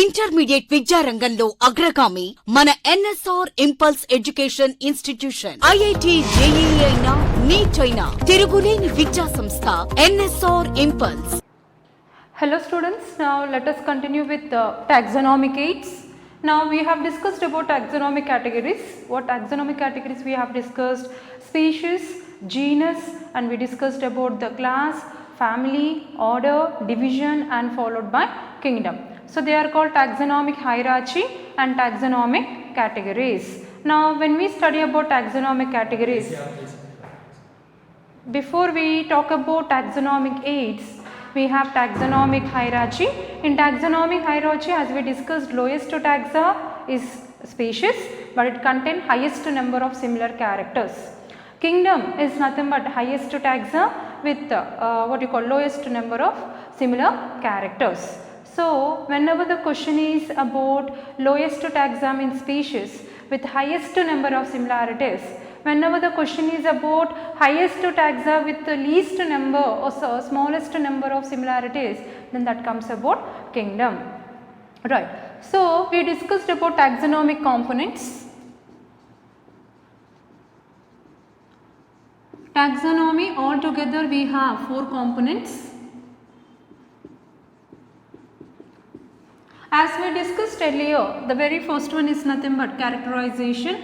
Intermediate విద్యారంగంలో అగ్రగామి మన NSR impulse education institution. IIT JEE అయినా నీట్ అయినా తిరుగులేని విద్యా సంస్థ NSR impulse. Hello students, now let us continue with taxonomic aids. Now we have discussed about taxonomic categories. What taxonomic categories we have discussed? Species, genus, and we discussed about the class, family, order, division, and followed by kingdom. So they are called taxonomic hierarchy and taxonomic categories. Now when we study about taxonomic categories, before we talk about taxonomic aids, we have taxonomic hierarchy. In taxonomic hierarchy, as we discussed, lowest taxa is species, but it contains highest number of similar characters. Kingdom is nothing but highest taxa with what you call lowest number of similar characters. So whenever the question is about lowest taxa means species with highest number of similarities, whenever the question is about highest taxa with the least number or smallest number of similarities, then that comes about kingdom. Right. So we discussed about taxonomic components. Taxonomy altogether we have 4 components. As we discussed earlier, the very first one is nothing but characterization.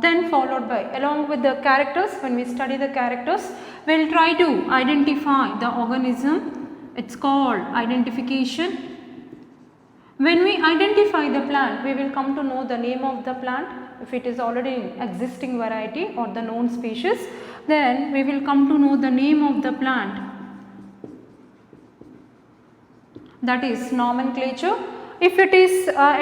Then followed by, along with the characters, when we study the characters, we will try to identify the organism. It's called identification. When we identify the plant, we will come to know the name of the plant. If it is already existing variety or the known species, then we will come to know the name of the plant. That is nomenclature. If it is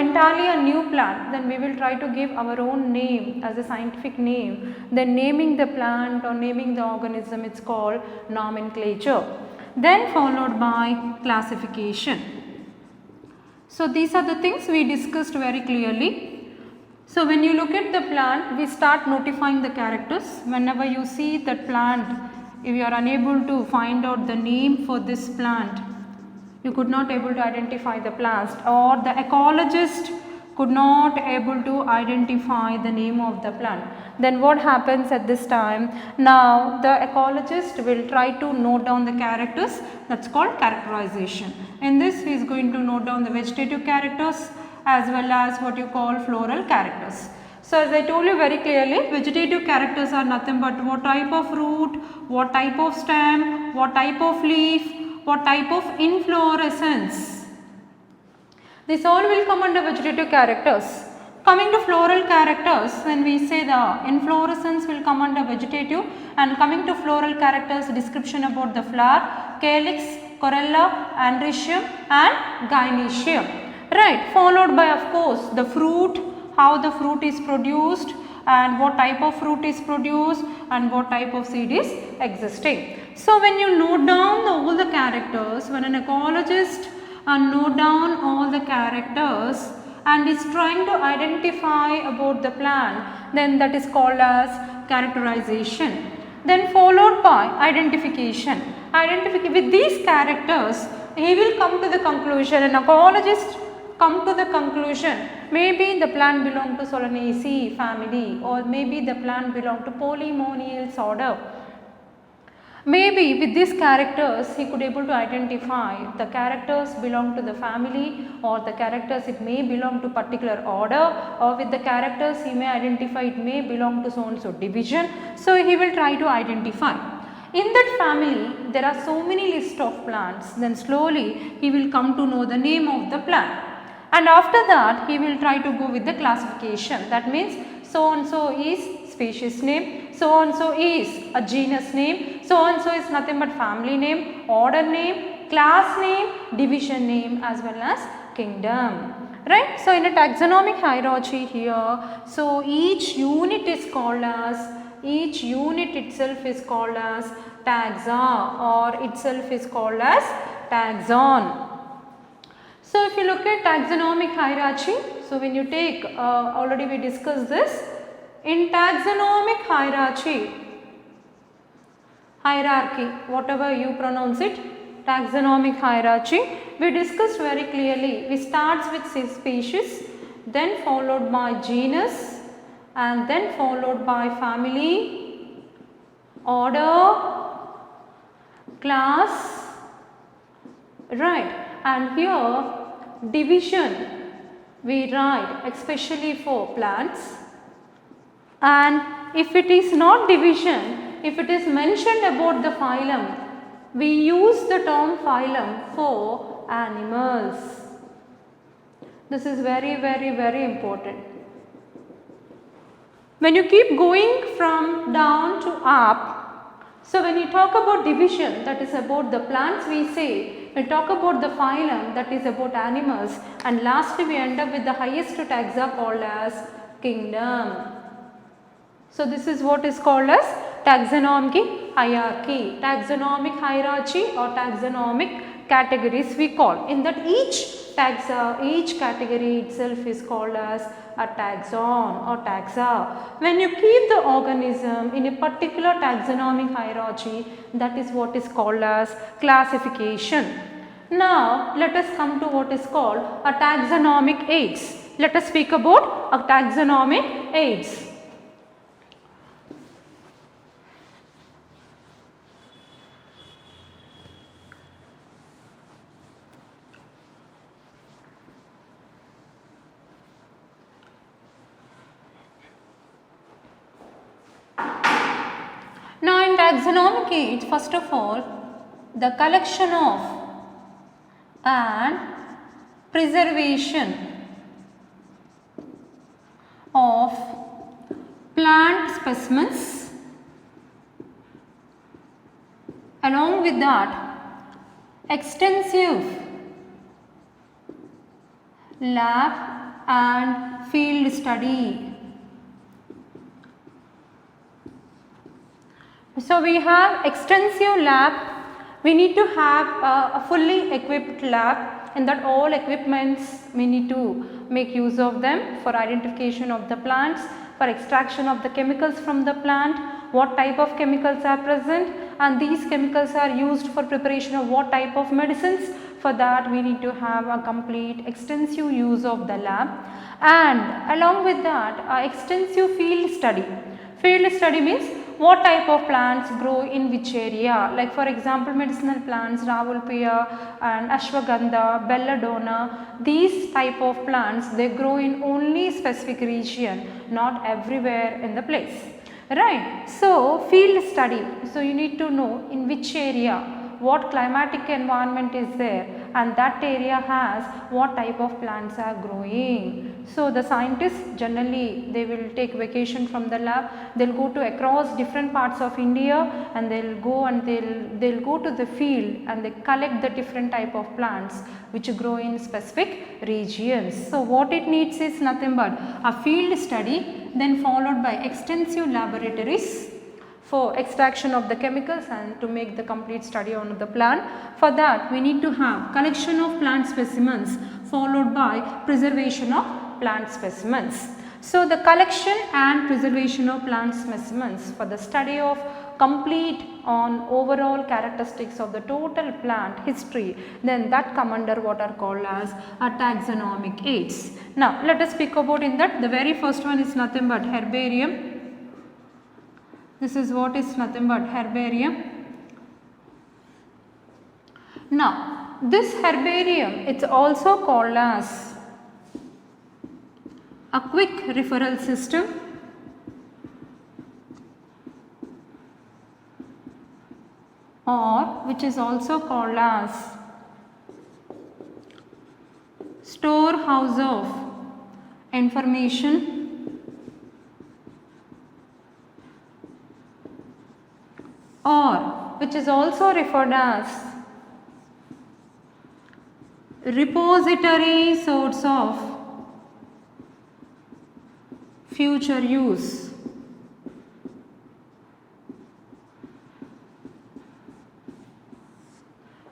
entirely a new plant, then we will try to give our own name as a scientific name. Then naming the plant or naming the organism, it's called nomenclature. Then followed by classification. So these are the things we discussed very clearly. So when you look at the plant, we start notifying the characters. Whenever you see that plant, if you are unable to find out the name for this plant, you could not able to identify the plant, or the ecologist could not able to identify the name of the plant, then what happens at this time? Now the ecologist will try to note down the characters. That's called characterization. In this he is going to note down the vegetative characters as well as what you call floral characters. So as I told you very clearly, vegetative characters are nothing but what type of root, what type of stem, what type of leaf, what type of inflorescence. This all will come under vegetative characters. Coming to floral characters, when we say the inflorescence will come under vegetative, and coming to floral characters, description about the flower, calyx, corolla, androecium and gynoecium. Right, followed by of course the fruit, how the fruit is produced and what type of fruit is produced and what type of seed is existing. So when you note down all the characters, when an ecologist note down all the characters and is trying to identify about the plant, then that is called as characterization. Then followed by identification. With these characters, he will come to the conclusion, an ecologist come to the conclusion, maybe the plant belong to Solanaceae family, or maybe the plant belong to Polymoniales order. Maybe with these characters he could able to identify the characters belong to the family, or the characters it may belong to particular order, or with the characters he may identify it may belong to so and so division. So he will try to identify. In that family there are so many list of plants, then slowly he will come to know the name of the plant. And after that he will try to go with the classification. That means so and so is species name, so and so is a genus name, so and so is nothing but family name, order name, class name, division name as well as kingdom. Right. So in a taxonomic hierarchy here, so each unit is called as, each unit itself is called as taxa, or itself is called as taxon. So if you look at taxonomic hierarchy, so when you take, already we discussed this, in taxonomic hierarchy, hierarchy, whatever you pronounce it, taxonomic hierarchy. We discussed very clearly, we starts with species, then followed by genus, and then followed by family, order, class, right, and here division we write especially for plants, and if it is not division, if it is mentioned about the phylum, we use the term phylum for animals. This is very important. When you keep going from down to up, so when you talk about division, that is about the plants we say, we talk about the phylum, that is about animals, and lastly we end up with the highest taxa called as kingdom. So this is what is called as taxonomic hierarchy, taxonomic hierarchy or taxonomic categories we call. In that each category itself is called as a taxon or taxa. When you keep the organism in a particular taxonomic hierarchy, that is what is called as classification. Now let us come to what is called a taxonomic aids. Let us speak about a taxonomic aids. Now in taxonomic aids, first of all, the collection of and preservation of plant specimens, along with that extensive lab and field study. So we have extensive lab, we need to have a fully equipped lab, and that all equipments we need to make use of them for identification of the plants, for extraction of the chemicals from the plant, what type of chemicals are present, and these chemicals are used for preparation of what type of medicines. For that we need to have a complete extensive use of the lab, and along with that extensive field study. Field study means what type of plants grow in which area, like for example medicinal plants, Ravulpia and Ashwagandha, Belladonna, these type of plants they grow in only specific region, not everywhere in the place, right. So field study, so you need to know in which area, what climatic environment is there, and that area has what type of plants are growing. So the scientists generally they will take vacation from the lab, they will go to across different parts of India, and they will go and they'll go to the field and they collect the different type of plants which grow in specific regions. So what it needs is nothing but a field study, then followed by extensive laboratories for extraction of the chemicals and to make the complete study on the plant. For that we need to have collection of plant specimens followed by preservation of plant specimens. So the collection and preservation of plant specimens for the study of complete on overall characteristics of the total plant history, then that come under what are called as a taxonomic aids. Now let us speak about in that, the very first one is nothing but herbarium. This is what is nothing but herbarium. Now this herbarium, it's also called as a quick referral system, or which is also called as storehouse of information, or which is also referred as repository source of future use.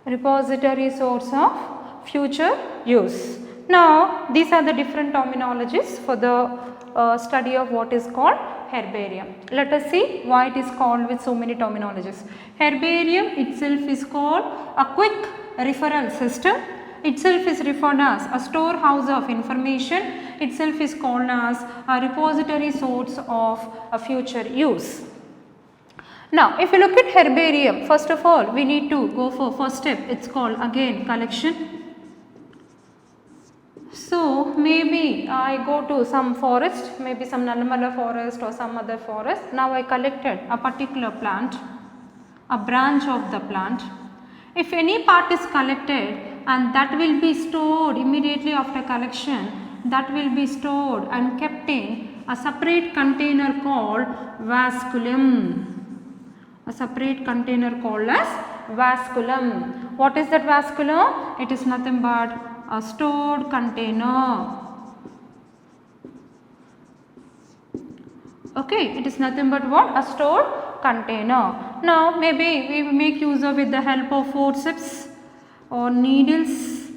Repository source of future use. Now these are the different terminologies for the study of what is called herbarium. Let us see why it is called with so many terminologies. Herbarium itself is called a quick referral system. Itself is referred as a storehouse of information. Itself is called as a repository source of a future use. Now, if you look at herbarium, first of all we need to go for first step, it is called again collection. So, maybe I go to some forest, maybe some Nallamala forest or some other forest. Now, I collected a particular plant, a branch of the plant. If any part is collected and that will be stored immediately after collection, that will be stored and kept in a separate container called vasculum. A separate container called as vasculum. What is that vasculum? It is nothing but a stored container. Okay, it is nothing but what? A stored container. Now, maybe we make use of with the help of forceps or needles.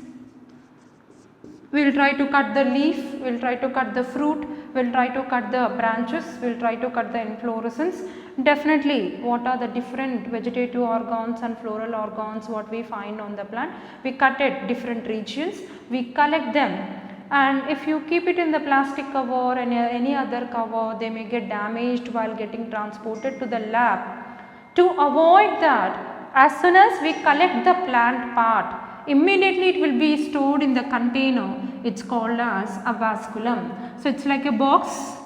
We will try to cut the leaf, we will try to cut the fruit, we will try to cut the branches, we will try to cut the inflorescence. Definitely, what are the different vegetative organs and floral organs what we find on the plant? We cut at different regions, we collect them, and if you keep it in the plastic cover and any other cover, they may get damaged while getting transported to the lab. To avoid that, as soon as we collect the plant part, immediately it will be stored in the container. It is called as a vasculum. So, it is like a box,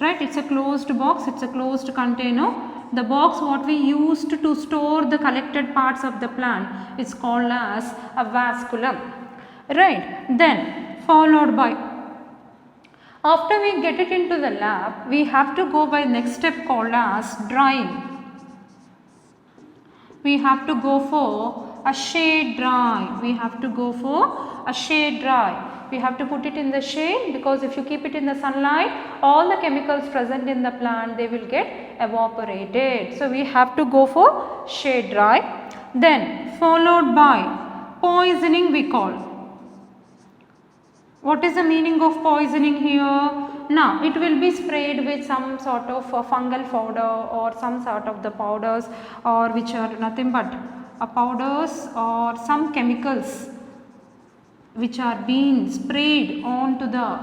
right? It is a closed box, it is a closed container. The box what we used to store the collected parts of the plant is called as a vasculum, right? Then followed by, after we get it into the lab, we have to go by next step called as drying. We have to go for a shade dry. We have to go for a shade dry. We have to put it in the shade, because if you keep it in the sunlight, all the chemicals present in the plant, they will get evaporated. So, we have to go for shade dry. Then followed by poisoning we call. What is the meaning of poisoning here? Now, it will be sprayed with some sort of fungal powder or some sort of the powders, or which are nothing but powders or some chemicals which are being sprayed onto the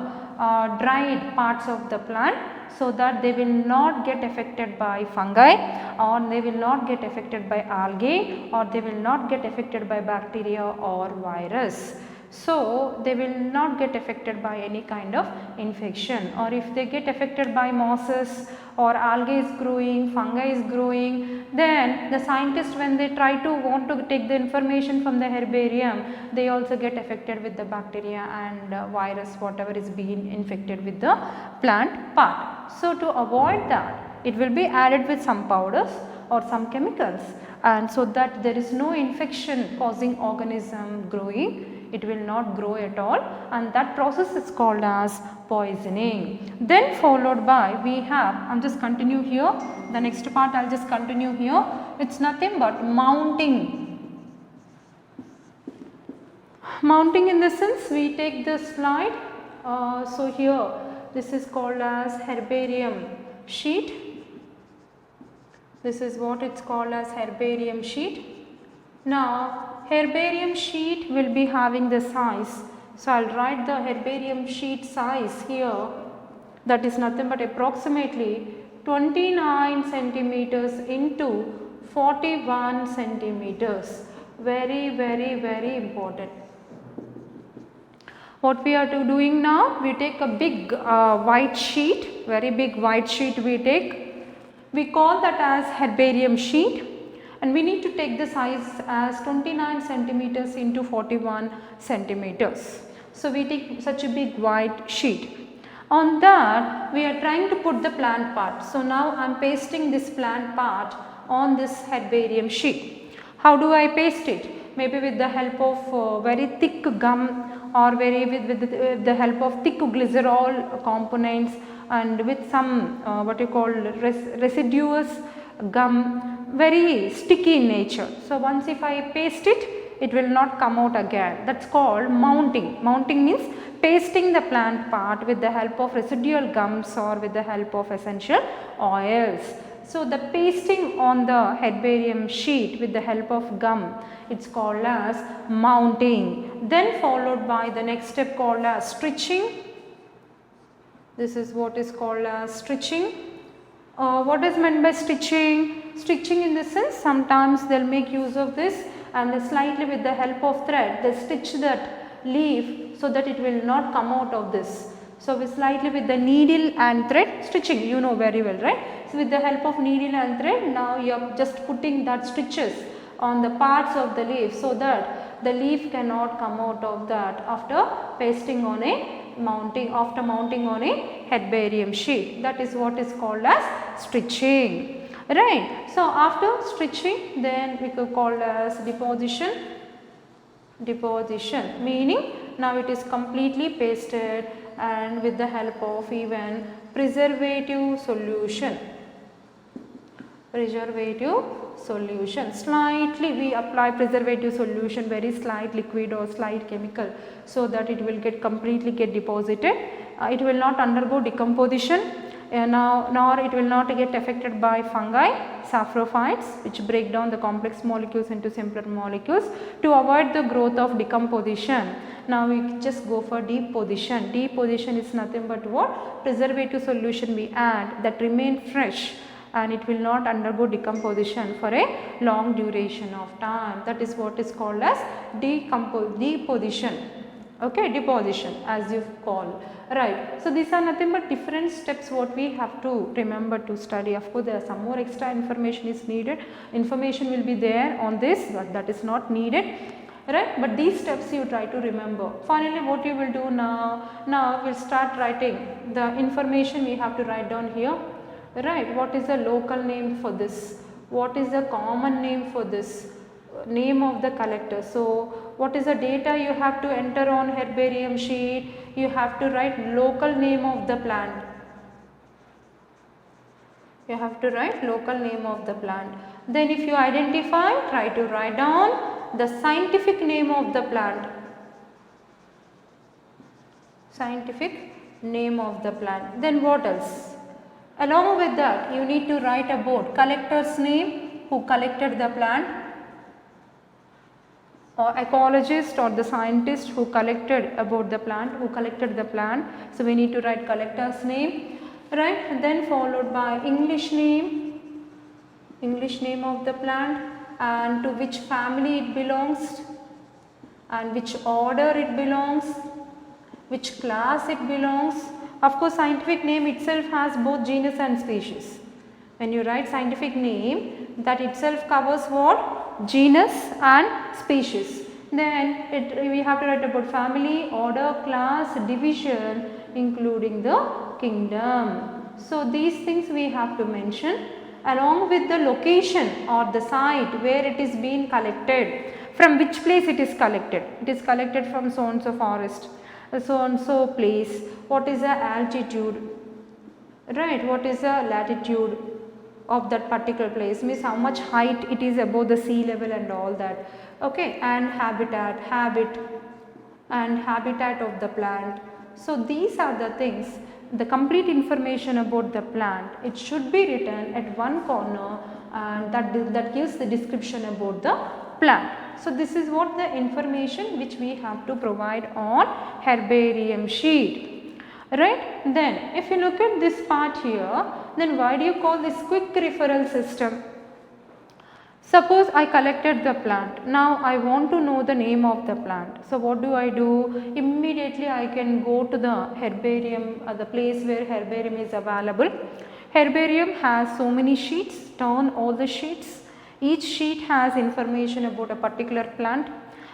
dried parts of the plant, so that they will not get affected by fungi, or they will not get affected by algae, or they will not get affected by bacteria or virus. So, they will not get affected by any kind of infection, or if they get affected by mosses or algae is growing, fungi is growing, then the scientists, when they try to want to take the information from the herbarium, they also get affected with the bacteria and virus whatever is being infected with the plant part. So, to avoid that, it will be added with some powders or some chemicals, and so that there is no infection causing organism growing. It will not grow at all, and that process is called as poisoning. Then followed by, we have, I am just continue here, the next part I will just continue here. It is nothing but mounting. Mounting in the sense, we take the slide. So, here this is called as herbarium sheet. This is what it is called as herbarium sheet. Now, herbarium sheet will be having the size. So, I will write the herbarium sheet size here, that is nothing but approximately 29 centimeters into 41 centimeters. Very, very, very important. What we are doing now, we take a big white sheet, very big white sheet we take. We call that as herbarium sheet, and we need to take the size as 29 centimeters into 41 centimeters. So, we take such a big white sheet. On that, we are trying to put the plant part. So, now I am pasting this plant part on this herbarium sheet. How do I paste it? Maybe with the help of very thick gum, or with the help of thick glycerol components, and with some what you call residuous gum, very sticky in nature. So, once if I paste it, it will not come out again. That's called mounting. Mounting means pasting the plant part with the help of residual gums or with the help of essential oils. So the pasting on the herbarium sheet with the help of gum, it's called as mounting. Then followed by the next step called as stitching. This is what is called as stitching. What is meant by stitching? Stitching in the sense, sometimes they will make use of this and they slightly with the help of thread they stitch that leaf so that it will not come out of this. So, we slightly with the needle and thread stitching, you know very well, right. So, with the help of needle and thread, now you are just putting that stitches on the parts of the leaf so that the leaf cannot come out of that after pasting on a mounting, after mounting on a herbarium sheet. That is what is called as stitching, right. So, after stitching, then we could call as deposition. Deposition meaning now it is completely pasted and with the help of even preservative solution. Preservative solution, slightly we apply preservative solution, very slight liquid or slight chemical, so that it will get completely get deposited. It will not undergo decomposition, nor it will not get affected by fungi, saprophytes, which break down the complex molecules into simpler molecules to avoid the growth of decomposition. Now we just go for deposition. Deposition is nothing but what? Preservative solution we add that remain fresh and it will not undergo decomposition for a long duration of time. That is what is called as deposition. Okay, deposition as you call, right. So, these are nothing but different steps what we have to remember to study. Of course, there are some more extra information is needed. Information will be there on this, but that is not needed, right. But these steps you try to remember. Finally, what you will do now? Now, we will start writing the information we have to write down here. Right, what is the local name for this? What is the common name for this? Name of the collector. So, what is the data you have to enter on herbarium sheet? You have to write local name of the plant. You have to write local name of the plant. Then if you identify, try to write down the scientific name of the plant. Scientific name of the plant. Then what else? Along with that, you need to write about collector's name, who collected the plant, or ecologist or the scientist who collected about the plant, who collected the plant. So, we need to write collector's name, right. And then followed by English name of the plant and to which family it belongs and which order it belongs, which class it belongs. Of course, scientific name itself has both genus and species. When you write scientific name, that itself covers what? Genus and species. Then we have to write about family, order, class, division, including the kingdom. So, these things we have to mention along with the location or the site where it is being collected, from which place it is collected. It is collected from so and so forest, so and so place, what is the altitude, right, what is the latitude of that particular place, means how much height it is above the sea level and all that, okay, and habitat of the plant. So, these are the things, the complete information about the plant, it should be written at one corner and that gives the description about the plant. So, this is what the information which we have to provide on herbarium sheet, right. Then if you look at this part here, then why do you call this quick referral system? Suppose I collected the plant, now I want to know the name of the plant. So, what do? Immediately I can go to the herbarium, the place where herbarium is available. Herbarium has so many sheets, turn all the sheets. Each sheet has information about a particular plant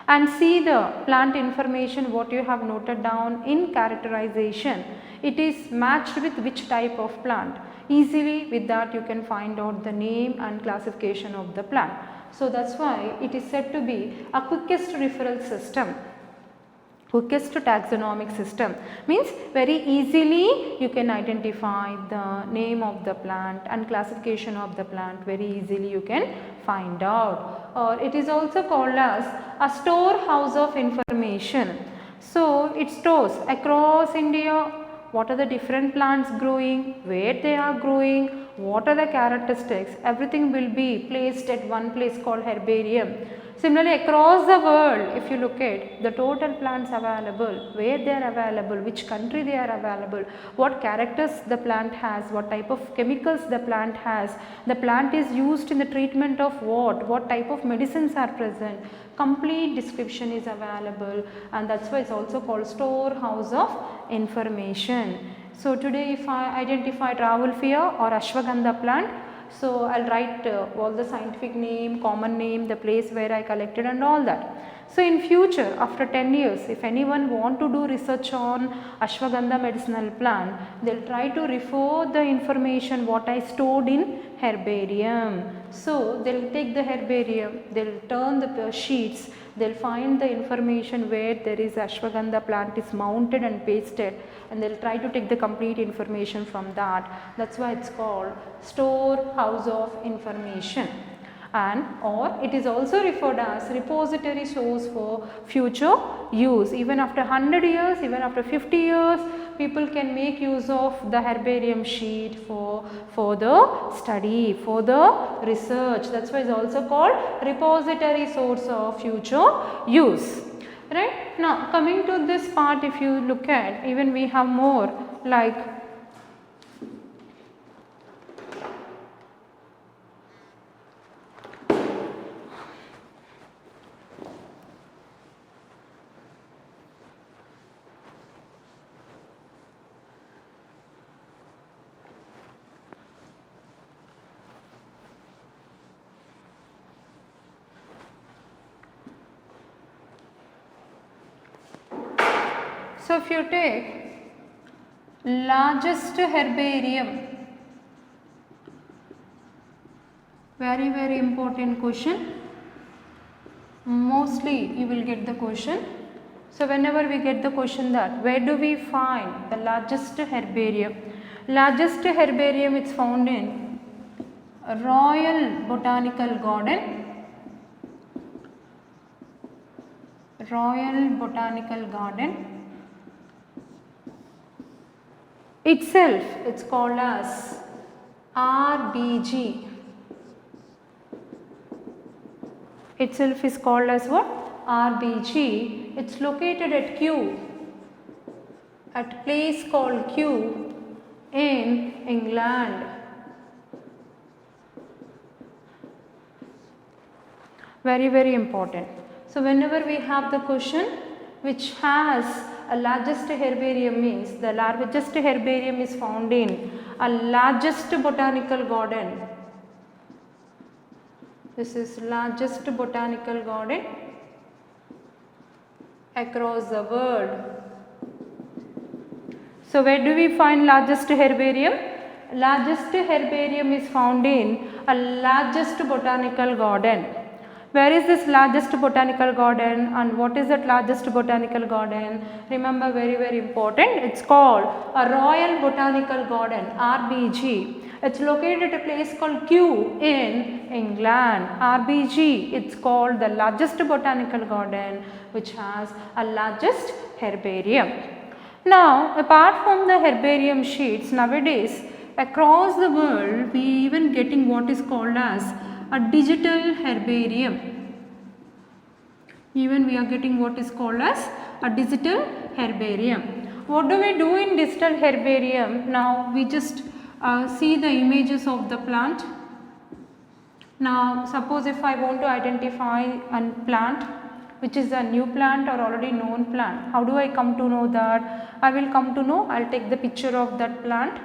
and see the plant information what you have noted down in characterization. It is matched with which type of plant. Easily with that you can find out the name and classification of the plant. So, that is why it is said to be a quickest referral system. quickest taxonomic system means very easily you can identify the name of the plant and classification of the plant, very easily you can find out. Or it is also called as a storehouse of information. So it stores across India what are the different plants growing, where they are growing, what are the characteristics, everything will be placed at one place called herbarium. Similarly, across the world, if you look at the total plants available, where they are available, which country they are available, what characters the plant has, what type of chemicals the plant has, the plant is used in the treatment of what type of medicines are present, complete description is available, and that is why it is also called storehouse of information. So today if I identify Raulfia or Ashwagandha plant, so I will write all the scientific name, common name, the place where I collected and all that. So in future, after 10 years, if anyone want to do research on Ashwagandha medicinal plant, they will try to refer the information what I stored in herbarium. So they will take the herbarium, they will turn the sheets, they will find the information where there is Ashwagandha plant is mounted and pasted, and they will try to take the complete information from that. That is why it is called storehouse of information. And or it is also referred as repository source for future use. Even after 100 years, even after 50 years, people can make use of the herbarium sheet for the study, for the research. That is why it is also called repository source of future use. Right. Now coming to this part, if you look at, even we have more like so if you take largest herbarium, very important question, mostly you will get the question. So whenever we get the question that where do we find the largest herbarium? Largest herbarium is found in Royal Botanical Garden. Royal Botanical Garden itself, it's called as RBG. Itself is called as what? RBG. It's located at Kew, at place called Kew in England. Very important. So whenever we have the question which has a largest herbarium, means the largest herbarium is found in a largest botanical garden. This is largest botanical garden across the world. So where do we find largest herbarium? Largest herbarium is found in a largest botanical garden. Where is this largest botanical garden and what is that largest botanical garden? Remember, very important, it's called a Royal Botanical Garden, RBG. It's located at a place called Kew in England. RBG, it's called the largest botanical garden which has a largest herbarium. Now apart from the herbarium sheets, nowadays across the world we even getting what is called as a digital herbarium. Even we are getting what is called as a digital herbarium. What do we do in digital herbarium? Now we just see the images of the plant. Now suppose if I want to identify a plant which is a new plant or already known plant, how do I come to know that? I will come to know, I will take the picture of that plant,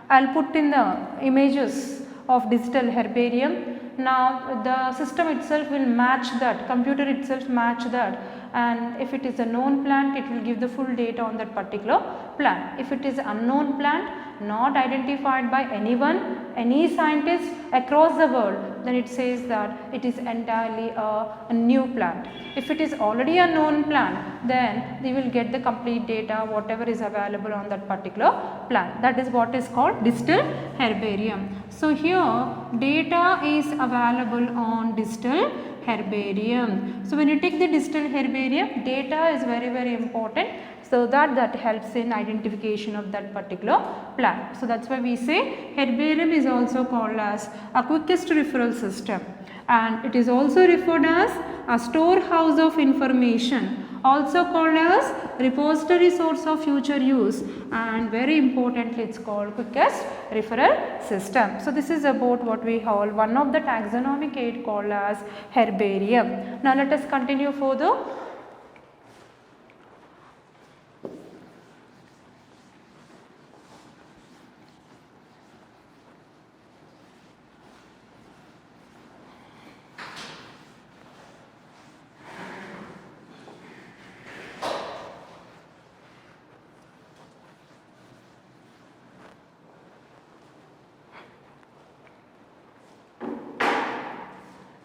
I will put in the images of digital herbarium. Now the system itself will match that, computer itself match that, and if it is a known plant it will give the full data on that particular plant. If it is unknown plant not identified by anyone, any scientist across the world, then it says that it is entirely a new plant. If it is already a known plant, then we will get the complete data whatever is available on that particular plant. That is what is called distal herbarium. So here data is available on distal herbarium. So when you take the distal herbarium, data is very important, so that helps in identification of that particular plant. So that's why we say herbarium is also called as a quickest referral system, and it is also referred as a storehouse of information, also called as repository source of future use, and very importantly it is called quickest referral system. So this is about what we call one of the taxonomic aid called as herbarium. Now let us continue further.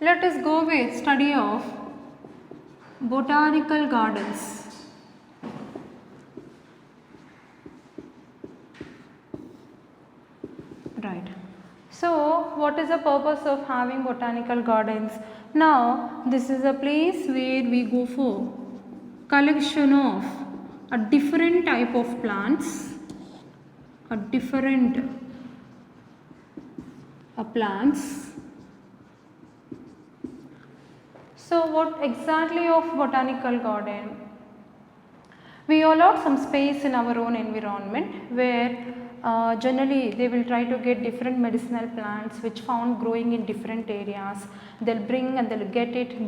Let us go with study of botanical gardens. Right. So what is the purpose of having botanical gardens? Now this is a place where we go for collection of a different type of plants, plants. So what exactly of botanical garden? We allot some space in our own environment where generally they will try to get different medicinal plants which found growing in different areas. They'll bring and they'll get it,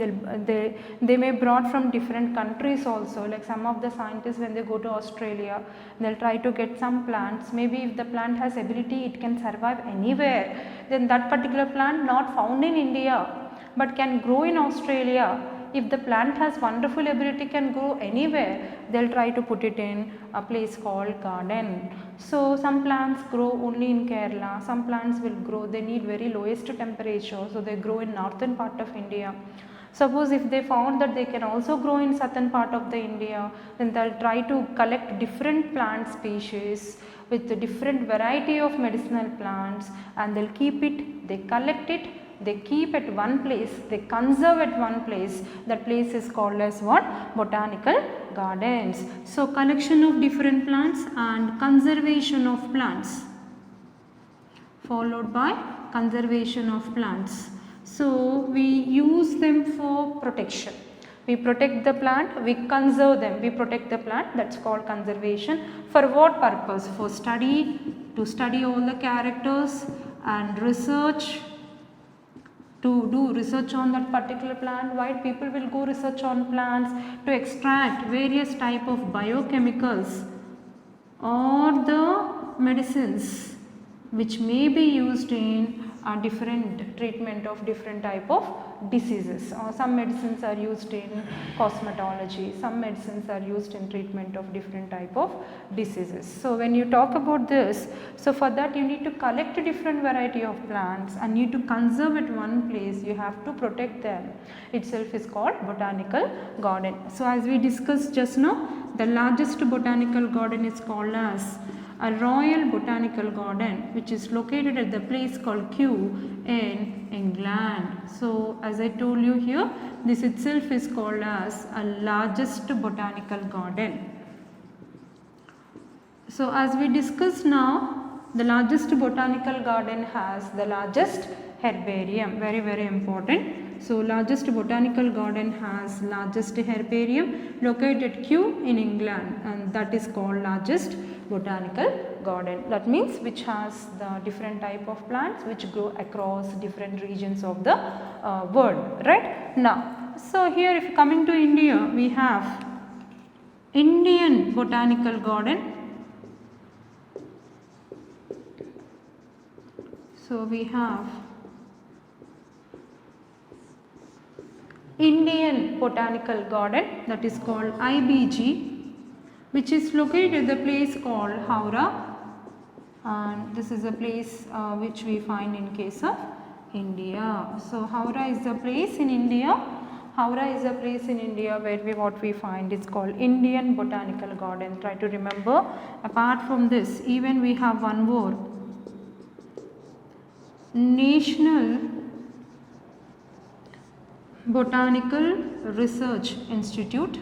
they may brought from different countries also, like some of the scientists when they go to Australia, they'll try to get some plants. Maybe if the plant has ability, it can survive anywhere, then that particular plant not found in India but can grow in Australia. If the plant has wonderful ability, can grow anywhere, they'll try to put it in a place called garden. So some plants grow only in Kerala, some plants will grow, they need very lowest temperature, so they grow in northern part of India. Suppose if they found that they can also grow in southern part of the India, then they'll try to collect different plant species with a different variety of medicinal plants, and they'll keep it, they collect it, they keep at one place, they conserve at one place. That place is called as what? Botanical gardens. So collection of different plants and conservation of plants, followed by conservation of plants. So we use them for protection. We protect the plant, we conserve them, we protect the plant, that's called conservation. For what purpose? For study, to study all the characters and research, to do research on that particular plant. Why people will go research on plants? To extract various type of biochemicals or the medicines which may be used in a different treatment of different type of diseases. Some medicines are used in cosmetology, some medicines are used in treatment of different type of diseases. So when you talk about this, so for that you need to collect a different variety of plants and need to conserve at one place, you have to protect them. Itself is called botanical garden. So as we discussed just now, the largest botanical garden is called as a Royal Botanical Garden, which is located at the place called Kew in England. So as I told you here, this itself is called as a largest botanical garden. So as we discussed now, the largest botanical garden has the largest herbarium, very important. So largest botanical garden has largest herbarium located at Kew in England, and that is called largest botanical garden. That means which has the different type of plants which grow across different regions of the world, right? Now, so here if coming to India, we have Indian Botanical Garden. So we have Indian Botanical Garden, that is called IBG, which is located at the place called Howrah and this is a place which we find in case of India. So Howrah is the place in India. Howrah is a place in India where what we find is called Indian Botanical Garden. Try to remember. Apart from this, even we have one more, National Botanical Research Institute.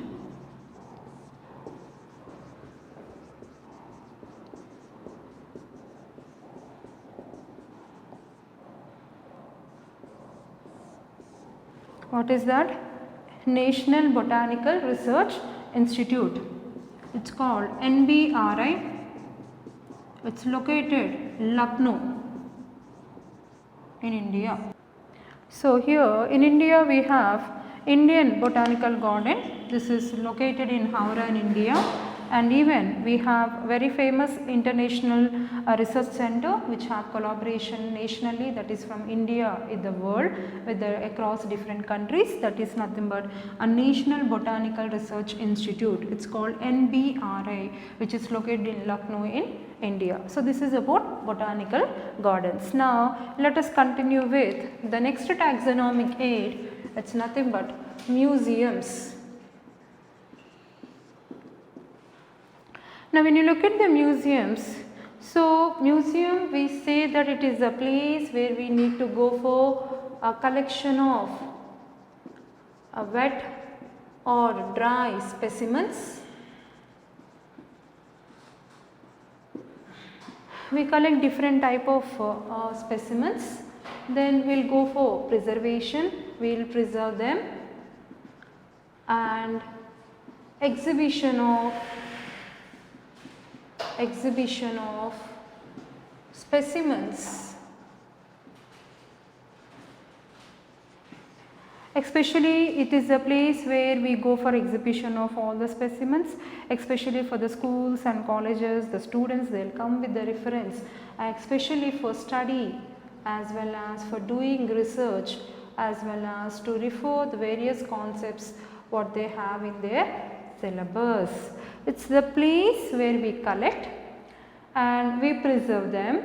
What is that? National Botanical Research Institute. It's called NBRI. It's located in Lucknow in India. So here in India we have Indian Botanical Garden. This is located in Howrah in India, and even we have very famous international research center which have collaboration nationally, that is from India in the world with across different countries. That is nothing but a National Botanical Research Institute. It's called NBRI, which is located in Lucknow in India. So this is about botanical gardens. Now let us continue with the next taxonomic aid. It's nothing but museums. Now when you look at the museums, so museum we say that it is a place where we need to go for a collection of wet or dry specimens. We collect different type of specimens, then we will go for preservation, we will preserve them, and exhibition of specimens. Especially it is a place where we go for exhibition of all the specimens, especially for the schools and colleges, the students they will come with the reference, especially for study as well as for doing research, as well as to refer the various concepts what they have in their syllabus. It's the place where we collect and we preserve them,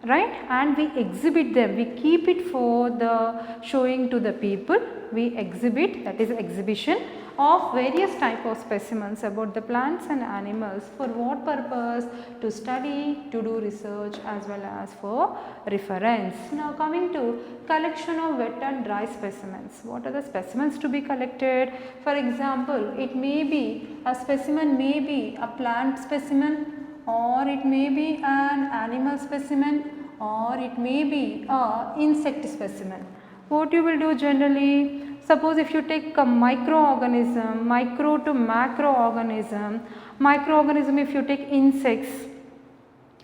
right, and we exhibit them. We keep it for the showing to the people. We exhibit, that is exhibition of various type of specimens about the plants and animals. For what purpose? To study, to do research, as well as for reference. Now coming to collection of wet and dry specimens. What are the specimens to be collected? For example, it may be a specimen, may be a plant specimen, or it may be an animal specimen, or it may be a insect specimen. What you will do generally, suppose if you take a microorganism, micro to macroorganism, microorganism if you take insects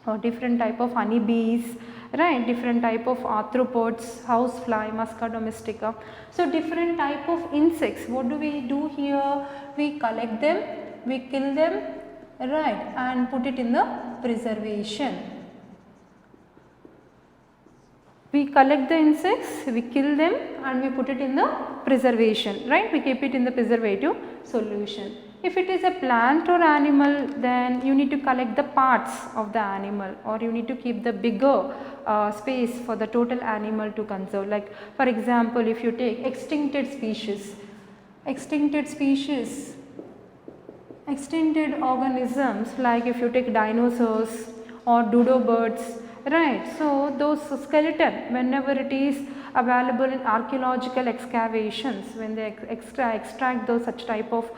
or different type of honeybees, right, different type of arthropods, housefly, Musca domestica. So different type of insects, what do we do here? We collect them, we kill them, right, and put it in the preservation. We collect the insects, we kill them, and we put it in the preservation, right, we keep it in the preservative solution. If it is a plant or animal, then you need to collect the parts of the animal, or you need to keep the bigger space for the total animal to conserve. Like for example, if you take extincted organisms, like if you take dinosaurs or dodo birds, right. So those skeleton, whenever it is available in archaeological excavations, when they extract those such type of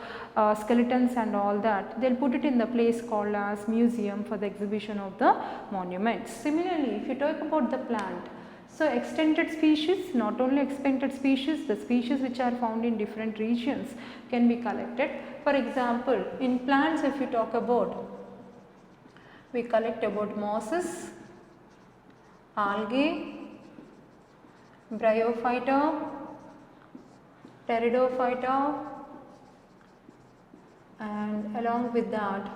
skeletons and all that, they will put it in the place called as museum for the exhibition of the monuments. Similarly, if you talk about the plant, so extended species, not only extended species, the species which are found in different regions can be collected. For example, in plants if you talk about, we collect about mosses, algae, bryophyta, pteridophyta, and along with that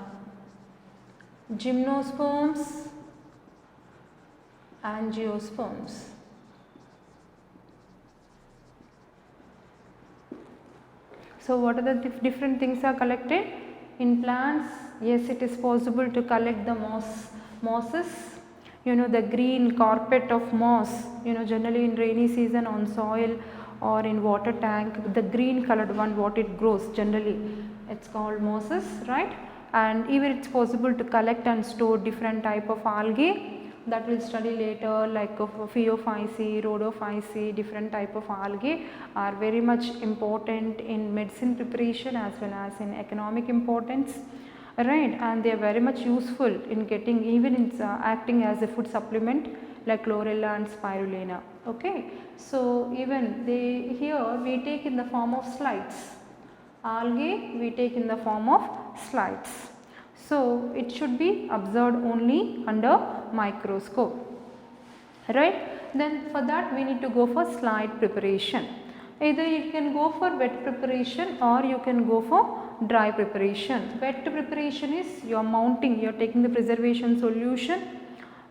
gymnosperms, angiosperms. So what are the different things are collected? In plants, yes, it is possible to collect the mosses, the green carpet of moss, generally in rainy season on soil or in water tank, the green colored one what it grows generally, it's called mosses, right? And even it's possible to collect and store different type of algae that we'll study later, like of Phaeophyceae, Rhodophyceae, different type of algae are very much important in medicine preparation as well as in economic importance, right? And they are very much useful in getting, even in acting as a food supplement like chlorella and spirulina. Okay, so even they here we take in the form of slides, algae we take in the form of slides. So it should be observed only under microscope, right? Then for that we need to go for slide preparation. Either you can go for wet preparation or you can go for dry preparation. Wet preparation is you are mounting, you are taking the preservation solution,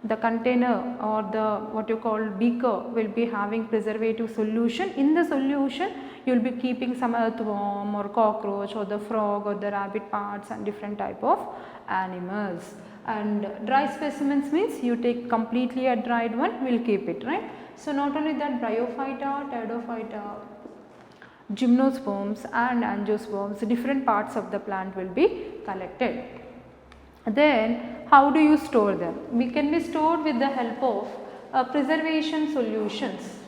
the container or the what you call beaker will be having preservative solution. In the solution you will be keeping some earthworm or cockroach or the frog or the rabbit parts and different type of animals. And dry specimens means you take completely a dried one, we will keep it, right? So not only that, bryophyta, pteridophyta, gymnosperms and angiosperms, different parts of the plant will be collected. Then how do you store them? We can be stored with the help of preservation solutions.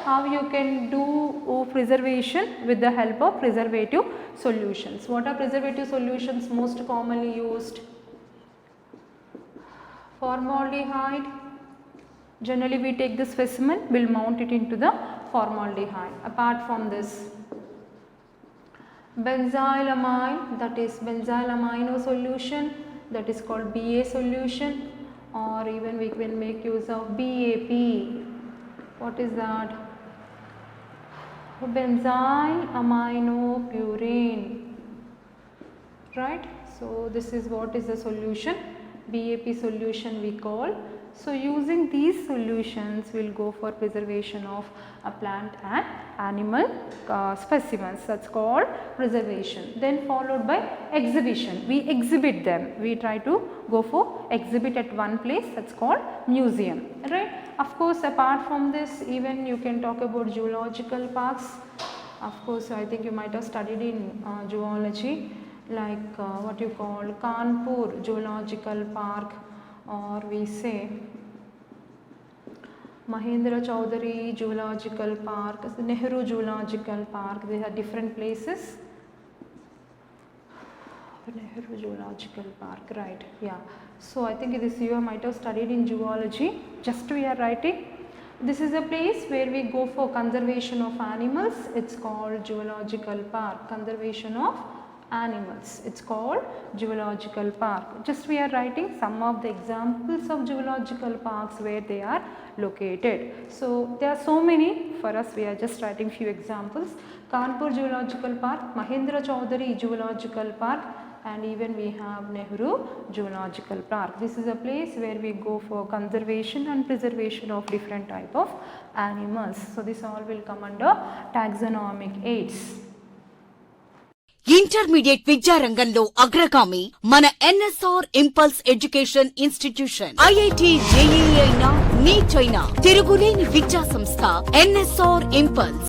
How you can do preservation with the help of preservative solutions. What are preservative solutions most commonly used? Formaldehyde. Generally we take the specimen, we will mount it into the formaldehyde. Apart from this, benzylamine, that is benzyl amino solution, that is called BA solution, or even we can make use of BAP. What is that? Benzyl amino purine, right? So this is what is the solution, BAP solution we call. So using these solutions we will go for preservation of a plant and animal specimens, that is called preservation. Then followed by exhibition, we exhibit them, we try to go for exhibit at one place, that is called museum, right? Of course apart from this, even you can talk about zoological parks. Of course I think you might have studied in zoology, like what you call Kanpur Zoological Park, or we say Mahendra Chaudhary Zoological Park, Nehru Zoological Park, they are different places. Nehru Zoological Park, right, yeah. So I think this you might have studied in zoology, just we are writing. This is a place where we go for conservation of animals, it is called Zoological Park, conservation of animals, it is called zoological park. Just we are writing some of the examples of zoological parks where they are located. So there are so many, for us we are just writing few examples. Kanpur Zoological Park, Mahendra Chaudhary Zoological Park, and even we have Nehru Zoological Park. This is a place where we go for conservation and preservation of different type of animals. So this all will come under taxonomic aids. Intermediate విద్యారంగంలో అగ్రగామి మన NSR impulse education institution. IIT JEE అయినా neat అయినా తిరుగులేని విద్యా సంస్థ NSR impulse.